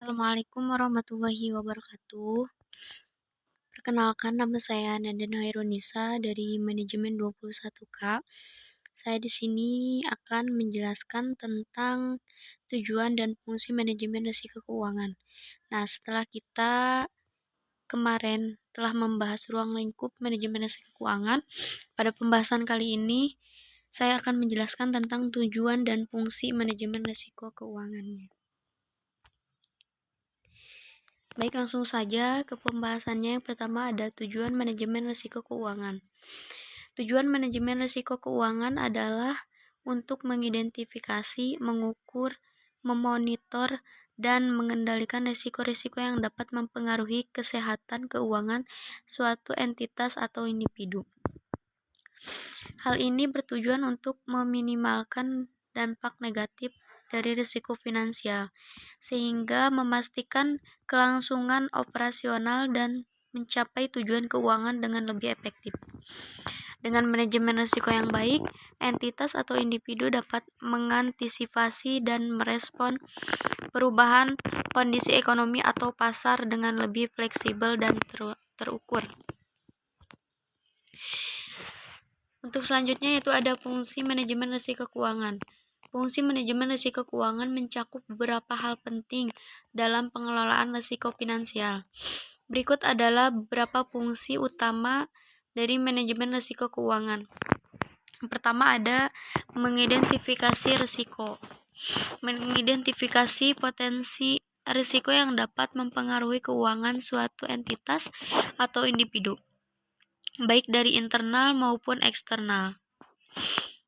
Assalamualaikum warahmatullahi wabarakatuh. Perkenalkan, nama saya Naden Hairunisa dari Manajemen 21K. Saya di sini akan menjelaskan tentang tujuan dan fungsi manajemen risiko keuangan. Nah, setelah kita kemarin telah membahas ruang lingkup manajemen risiko keuangan, pada pembahasan kali ini saya akan menjelaskan tentang tujuan dan fungsi manajemen risiko keuangannya. Baik, langsung saja ke pembahasannya. Yang pertama ada tujuan manajemen risiko keuangan. Tujuan manajemen risiko keuangan adalah untuk mengidentifikasi, mengukur, memonitor, dan mengendalikan risiko-risiko yang dapat mempengaruhi kesehatan keuangan suatu entitas atau individu. Hal ini bertujuan untuk meminimalkan dampak negatif dari risiko finansial, sehingga memastikan kelangsungan operasional dan mencapai tujuan keuangan dengan lebih efektif. Dengan manajemen risiko yang baik, entitas atau individu dapat mengantisipasi dan merespon perubahan kondisi ekonomi atau pasar dengan lebih fleksibel dan terukur. Untuk selanjutnya yaitu ada fungsi manajemen risiko keuangan. Fungsi manajemen risiko keuangan mencakup beberapa hal penting dalam pengelolaan risiko finansial. Berikut adalah beberapa fungsi utama dari manajemen risiko keuangan. Yang pertama ada mengidentifikasi risiko. Mengidentifikasi potensi risiko yang dapat mempengaruhi keuangan suatu entitas atau individu, baik dari internal maupun eksternal.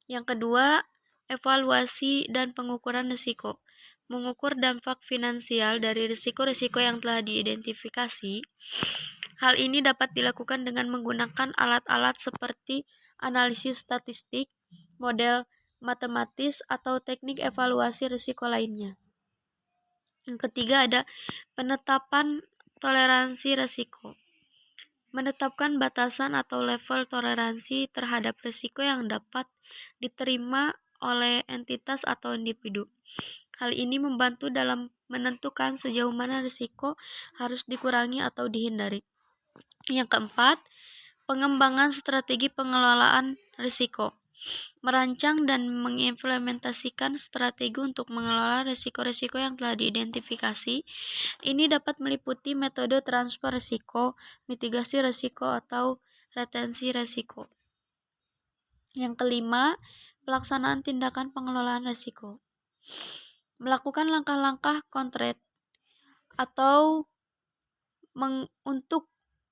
Yang kedua, evaluasi dan pengukuran risiko. Mengukur dampak finansial dari risiko-risiko yang telah diidentifikasi. Hal ini dapat dilakukan dengan menggunakan alat-alat seperti analisis statistik, model matematis, atau teknik evaluasi risiko lainnya. Yang ketiga ada penetapan toleransi risiko. Menetapkan batasan atau level toleransi terhadap risiko yang dapat diterima oleh entitas atau individu. Hal ini membantu dalam menentukan sejauh mana risiko harus dikurangi atau dihindari. Yang keempat, pengembangan strategi pengelolaan risiko. Merancang dan mengimplementasikan strategi untuk mengelola risiko-risiko yang telah diidentifikasi. Ini dapat meliputi metode transfer risiko, mitigasi risiko, atau retensi risiko. Yang kelima, pelaksanaan tindakan pengelolaan risiko. Melakukan langkah-langkah konkret atau untuk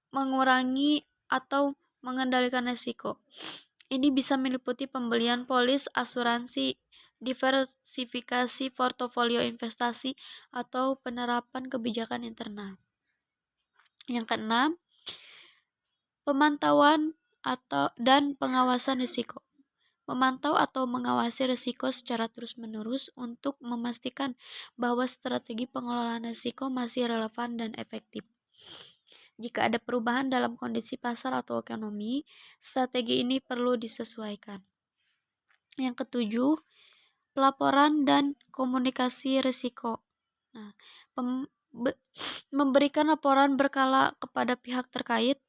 mengurangi atau mengendalikan risiko. Ini bisa meliputi pembelian polis asuransi, diversifikasi portofolio investasi, atau penerapan kebijakan internal. Yang keenam, pemantauan dan pengawasan risiko. Memantau atau mengawasi risiko secara terus-menerus untuk memastikan bahwa strategi pengelolaan risiko masih relevan dan efektif. Jika ada perubahan dalam kondisi pasar atau ekonomi, strategi ini perlu disesuaikan. Yang ketujuh, pelaporan dan komunikasi risiko. Nah, memberikan laporan berkala kepada pihak terkait,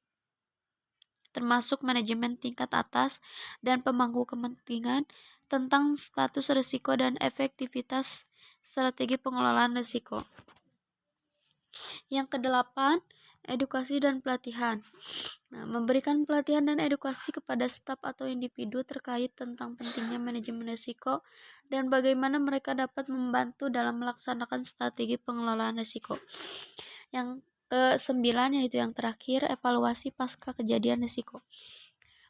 termasuk manajemen tingkat atas dan pemangku kepentingan tentang status risiko dan efektivitas strategi pengelolaan risiko. Yang kedelapan, edukasi dan pelatihan. Nah, memberikan pelatihan dan edukasi kepada staf atau individu terkait tentang pentingnya manajemen risiko dan bagaimana mereka dapat membantu dalam melaksanakan strategi pengelolaan risiko. Yang kesembilan yaitu yang terakhir, evaluasi pasca kejadian risiko.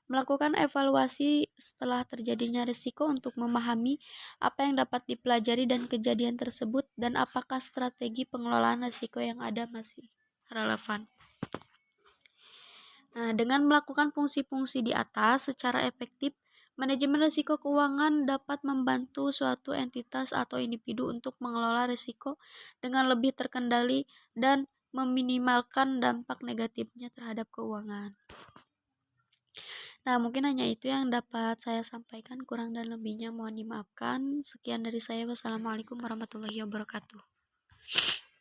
Melakukan evaluasi setelah terjadinya risiko untuk memahami apa yang dapat dipelajari dan kejadian tersebut dan apakah strategi pengelolaan risiko yang ada masih relevan. Nah, dengan melakukan fungsi-fungsi di atas secara efektif, manajemen risiko keuangan dapat membantu suatu entitas atau individu untuk mengelola risiko dengan lebih terkendali dan meminimalkan dampak negatifnya terhadap keuangan. Nah, mungkin hanya itu yang dapat saya sampaikan. Kurang dan lebihnya mohon dimaafkan. Sekian dari saya. Wassalamualaikum warahmatullahi wabarakatuh.